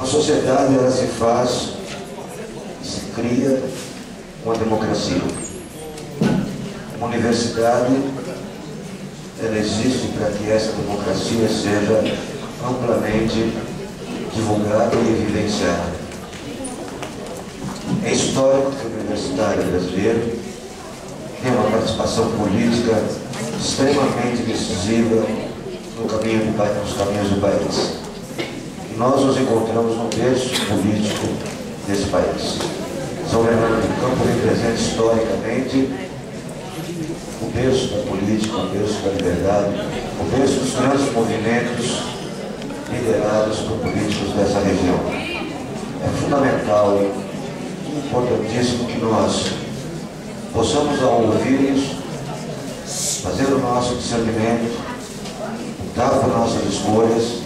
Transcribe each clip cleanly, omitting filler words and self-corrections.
A sociedade, ela se faz, se cria uma democracia. Uma universidade, ela existe para que essa democracia seja amplamente divulgada e evidenciada. É histórico que o universitário brasileiro tem uma participação política extremamente decisiva nos caminhos do país. E nós nos encontramos no berço político desse país. São Bernardo do Campo representa historicamente o berço da política, o berço da liberdade, o berço dos grandes movimentos liderados por políticos dessa região. É fundamental e importantíssimo que nós possamos, ao ouvi-los, fazer o nosso discernimento, lutar por nossas escolhas,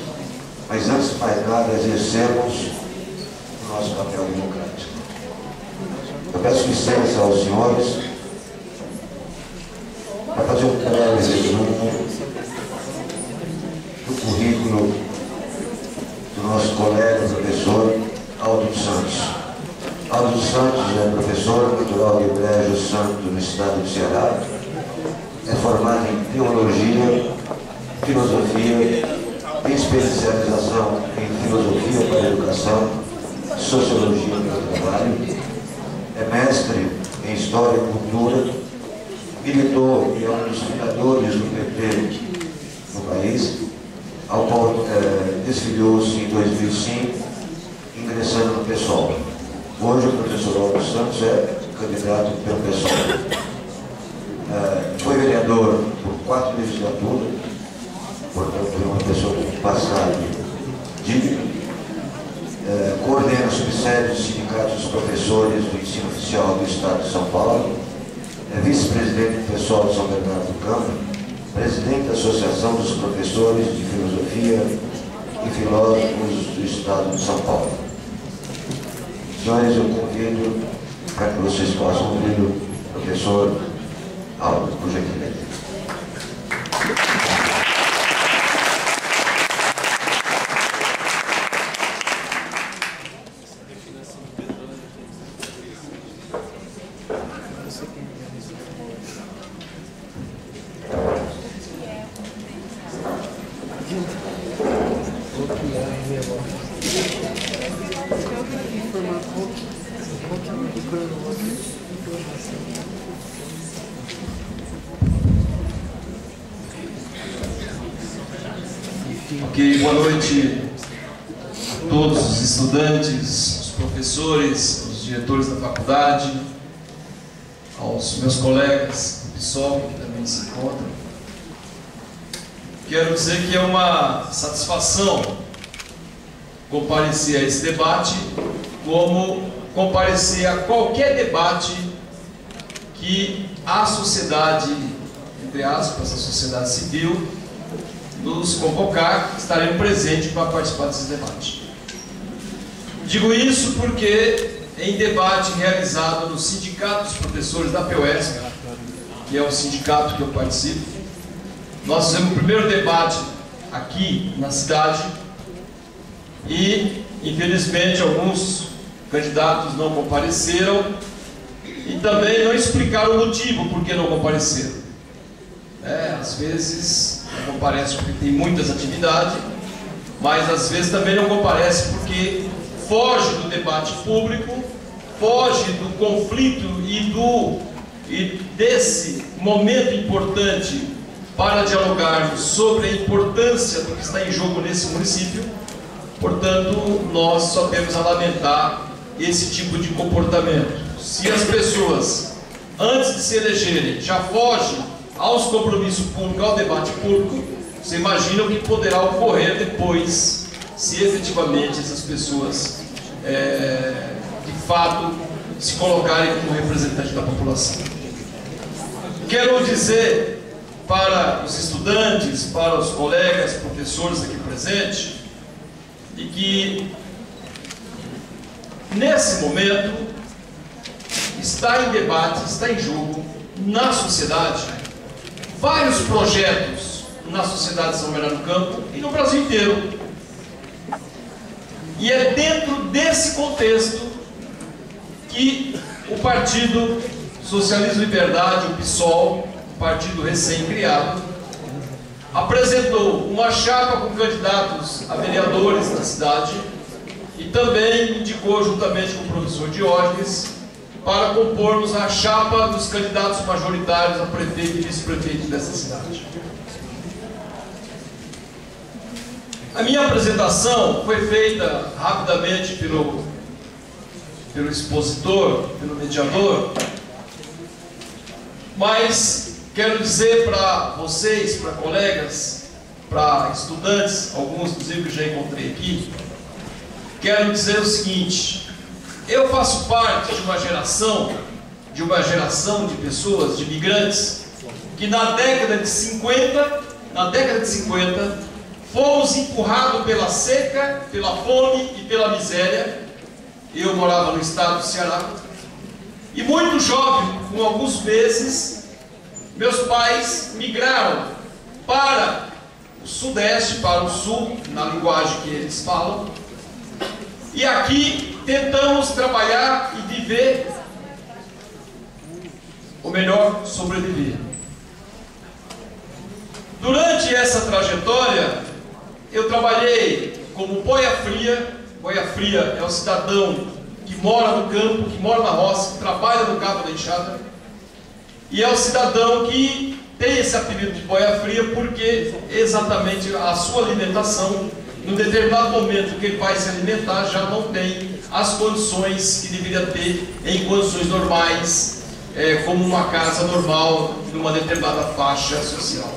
mas antes de mais nada exercermos o nosso papel democrático. Eu peço licença aos senhores para fazer um breve resumo do currículo do nosso colega professor Aldo dos Santos. Aldo dos Santos é professor natural de Brejo Santo, no estado do Ceará. É formado em teologia, filosofia, tem especialização em filosofia para a educação, sociologia para o trabalho, é mestre em história e cultura, militou e é um dos fundadores do PT no país, ao qual desfiliou-se em 2005, ingressando no PSOL. Hoje o professor Aldo Santos é candidato pelo PSOL. Foi vereador por 4 legislaturas, portanto é uma pessoa com passagem digna. Coordena a subsede dos sindicatos dos professores do ensino oficial do Estado de São Paulo. É vice-presidente do PSOL de São Bernardo do Campo, presidente da Associação dos Professores de Filosofia e Filósofos do Estado de São Paulo. Senhores, eu convido para que vocês possam ouvir o professor Aldo, por gentileza. Ok, boa noite a todos os estudantes, os professores, os diretores da faculdade, aos meus colegas do PSOL que também se encontram. Quero dizer que é uma satisfação comparecer a esse debate, como comparecer a qualquer debate que a sociedade, entre aspas, a sociedade civil, nos convocar, estaremos presentes para participar desse debate. Digo isso porque em debate realizado no Sindicato dos Professores da PUERSC, que é o sindicato que eu participo, nós fizemos o primeiro debate aqui na cidade e, infelizmente, alguns candidatos não compareceram e também não explicaram o motivo por que não compareceram. Às vezes não comparece porque tem muitas atividades, mas às vezes também não comparece porque foge do debate público, foge do conflito e desse momento importante para dialogarmos sobre a importância do que está em jogo nesse município. Portanto, nós só temos a lamentar esse tipo de comportamento. Se as pessoas, antes de se elegerem, já fogem aos compromissos públicos, ao debate público, você imagina o que poderá ocorrer depois, se efetivamente essas pessoas, de fato, se colocarem como representantes da população. Quero dizer para os estudantes, para os colegas, professores aqui presentes, de que, nesse momento, está em debate, está em jogo, na sociedade, vários projetos na sociedade de São Bernardo do Campo e no Brasil inteiro. E é dentro desse contexto que o Partido Socialismo e Liberdade, o PSOL, partido recém-criado, apresentou uma chapa com candidatos a vereadores da cidade e também indicou, juntamente com o professor Diógenes, para compormos a chapa dos candidatos majoritários a prefeito e vice-prefeito dessa cidade. A minha apresentação foi feita rapidamente pelo expositor, pelo mediador, mas quero dizer para vocês, para colegas, para estudantes, alguns inclusive que já encontrei aqui, quero dizer o seguinte: eu faço parte de uma geração de pessoas, de imigrantes, que na década de 50, fomos empurrados pela seca, pela fome e pela miséria. Eu morava no estado do Ceará, e muito jovem, com alguns meses, meus pais migraram para o sudeste, para o sul, na linguagem que eles falam, e aqui tentamos trabalhar e viver, ou melhor, sobreviver. Durante essa trajetória, eu trabalhei como boia fria. Boia fria é o cidadão que mora no campo, que mora na roça, que trabalha no cabo da enxada, e é o cidadão que tem esse apelido de boia fria porque exatamente a sua alimentação, no determinado momento que ele vai se alimentar, já não tem as condições que deveria ter em condições normais, como uma casa normal, numa determinada faixa social.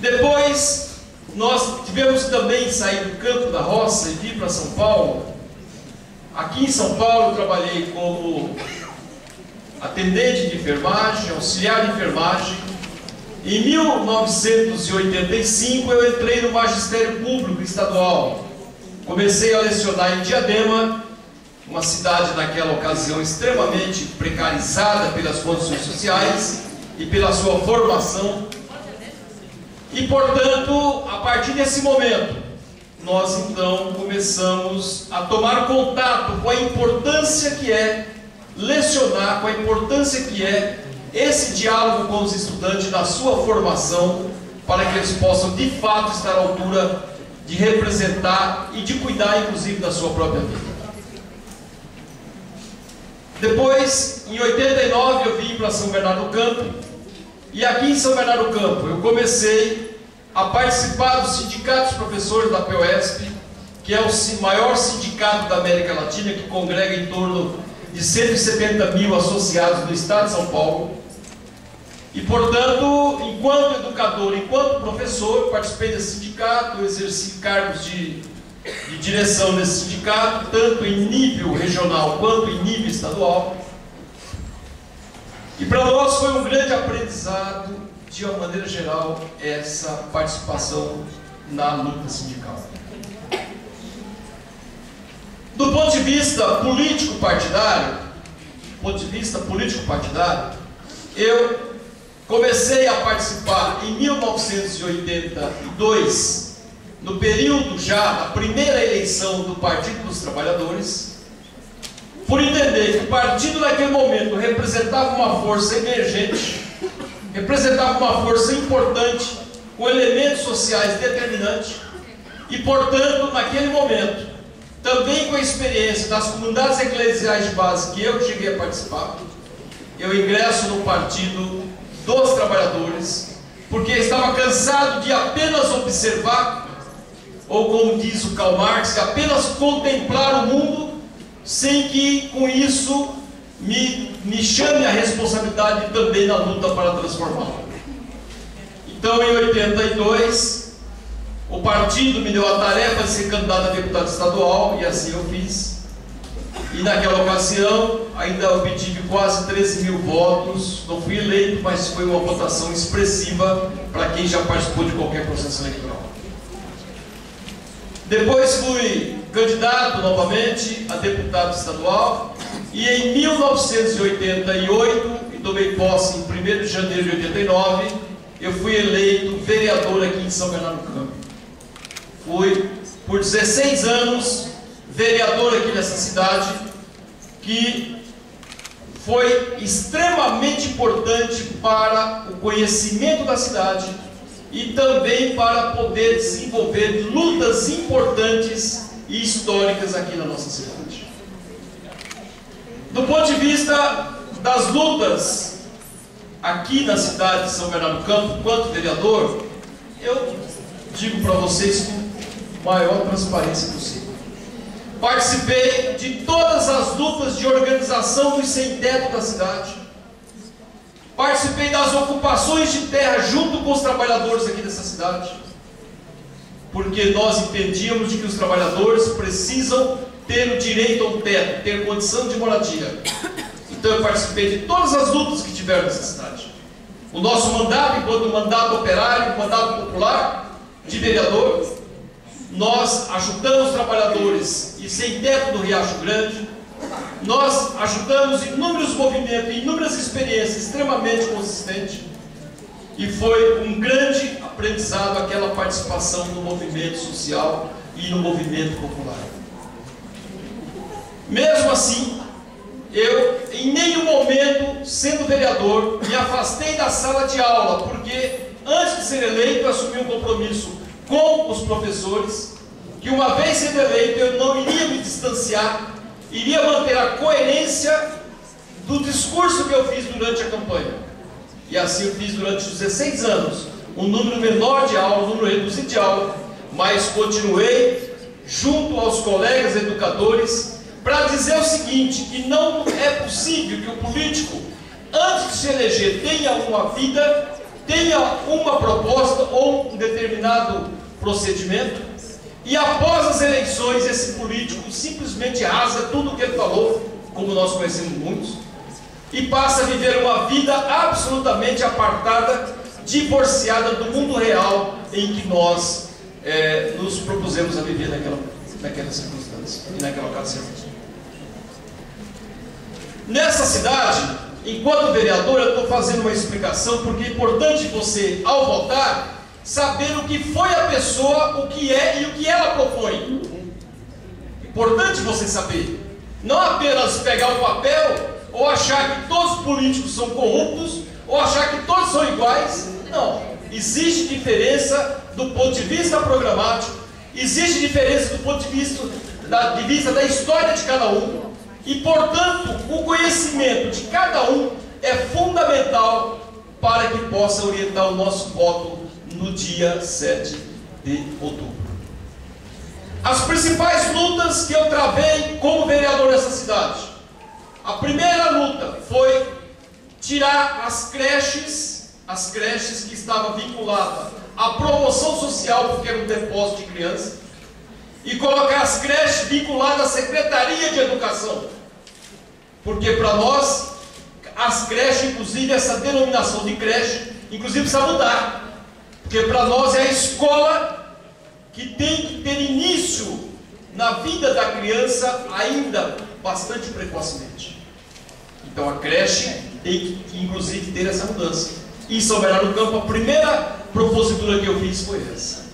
Depois, nós tivemos também sair do campo da roça e vir para São Paulo. Aqui em São Paulo eu trabalhei como atendente de enfermagem, auxiliar de enfermagem. Em 1985 eu entrei no magistério público estadual. Comecei a lecionar em Diadema, uma cidade naquela ocasião extremamente precarizada pelas condições sociais e pela sua formação. E, portanto, a partir desse momento, nós então começamos a tomar contato com a importância que é lecionar, com a importância que é esse diálogo com os estudantes na sua formação, para que eles possam de fato estar à altura de representar e de cuidar, inclusive, da sua própria vida. Depois, em 89, eu vim para São Bernardo do Campo. E aqui em São Bernardo do Campo eu comecei a participar do Sindicato dos Professores da POESP, que é o maior sindicato da América Latina, que congrega em torno de 170 mil associados do Estado de São Paulo. E, portanto, enquanto educador, enquanto professor, participei desse sindicato, exerci cargos de direção desse sindicato, tanto em nível regional quanto em nível estadual. E para nós foi um grande aprendizado, de uma maneira geral, essa participação na luta sindical. Do ponto de vista político-partidário, eu comecei a participar em 1982, no período já da primeira eleição do Partido dos Trabalhadores, por entender que o partido naquele momento representava uma força emergente, representava uma força importante, com elementos sociais determinantes, e, portanto, naquele momento, também com a experiência das comunidades eclesiais de base que eu cheguei a participar, eu ingresso no Partido dos Trabalhadores, porque estava cansado de apenas observar, ou como diz o Karl Marx, apenas contemplar o mundo, sem que com isso me chame a responsabilidade também na luta para transformá-lo. Então, em 82, o partido me deu a tarefa de ser candidato a deputado estadual, e assim eu fiz. E naquela ocasião, ainda obtive quase 13 mil votos. Não fui eleito, mas foi uma votação expressiva para quem já participou de qualquer processo eleitoral. Depois fui candidato novamente a deputado estadual, e em 1988, e tomei posse em 1º de janeiro de 89, eu fui eleito vereador aqui em São Bernardo do Campo. Fui por 16 anos, vereador aqui nessa cidade, que foi extremamente importante para o conhecimento da cidade e também para poder desenvolver lutas importantes e históricas aqui na nossa cidade. Do ponto de vista das lutas aqui na cidade de São Bernardo do Campo, quanto vereador, eu digo para vocês com a maior transparência possível. Participei de todas as lutas de organização dos sem-teto da cidade. Participei das ocupações de terra junto com os trabalhadores aqui dessa cidade. Porque nós entendíamos de que os trabalhadores precisam ter o direito ao teto, ter condição de moradia. Então eu participei de todas as lutas que tiveram nessa cidade. O nosso mandato, enquanto mandato operário, mandato popular de vereador, nós ajudamos os trabalhadores e sem-teto do Riacho Grande, nós ajudamos inúmeros movimentos, inúmeras experiências extremamente consistentes, e foi um grande aprendizado aquela participação no movimento social e no movimento popular. Mesmo assim, eu em nenhum momento, sendo vereador, me afastei da sala de aula, porque antes de ser eleito eu assumi um compromisso com os professores, que uma vez sendo eleito eu não iria me distanciar, iria manter a coerência do discurso que eu fiz durante a campanha. E assim eu fiz durante 16 anos, um número menor de aula, um número reduzido de aula, mas continuei junto aos colegas educadores para dizer o seguinte, que não é possível que o político, antes de se eleger, tenha uma vida, tenha uma proposta ou um determinado procedimento, e após as eleições esse político simplesmente rasga tudo o que ele falou, como nós conhecemos muitos, e passa a viver uma vida absolutamente apartada, divorciada do mundo real em que nós nos propusemos a viver naquela circunstância e naquela ocasião. Nessa cidade, enquanto vereador, eu estou fazendo uma explicação, porque é importante você, ao votar, saber o que foi a pessoa, o que é e o que ela propõe. Importante você saber. Não apenas pegar o papel, ou achar que todos os políticos são corruptos, ou achar que todos são iguais. Não. Existe diferença do ponto de vista programático, existe diferença do ponto de vista da história de cada um. E, portanto, o conhecimento de cada um é fundamental para que possa orientar o nosso voto no dia 7 de outubro. As principais lutas que eu travei como vereador nessa cidade. A primeira luta foi tirar as creches que estavam vinculadas à promoção social, porque era um depósito de crianças, e colocar as creches vinculadas à Secretaria de Educação. Porque para nós, as creches, inclusive essa denominação de creche, inclusive precisa mudar. Porque para nós é a escola que tem que ter início na vida da criança ainda bastante precocemente. Então a creche tem que inclusive ter essa mudança. E em São Bernardo do Campo, a primeira propositura que eu fiz foi essa.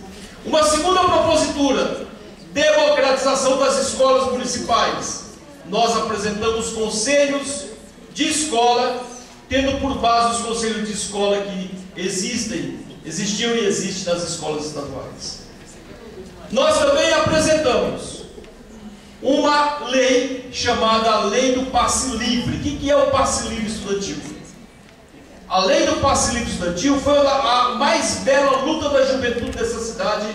Uma segunda propositura, democratização das escolas municipais. Nós apresentamos conselhos de escola, tendo por base os conselhos de escola que existiam e existem nas escolas estaduais. Nós também apresentamos uma lei chamada Lei do Passe Livre. O que é o Passe Livre Estudantil? A Lei do Passe Livre Estudantil foi a mais bela luta da juventude dessa cidade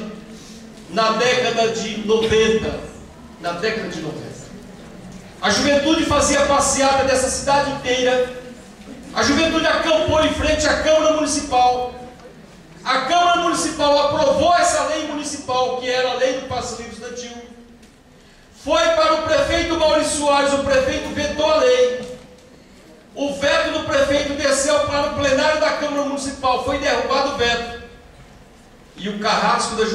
na década de 90. A juventude fazia passeata dessa cidade inteira. A juventude acampou em frente à Câmara Municipal. A Câmara Municipal aprovou essa lei municipal, que era a Lei do Passe Livre Estudantil. Foi para o prefeito Maurício Soares, o prefeito vetou a lei. O veto do prefeito desceu para o plenário da Câmara Municipal, foi derrubado o veto. E o carrasco da juventude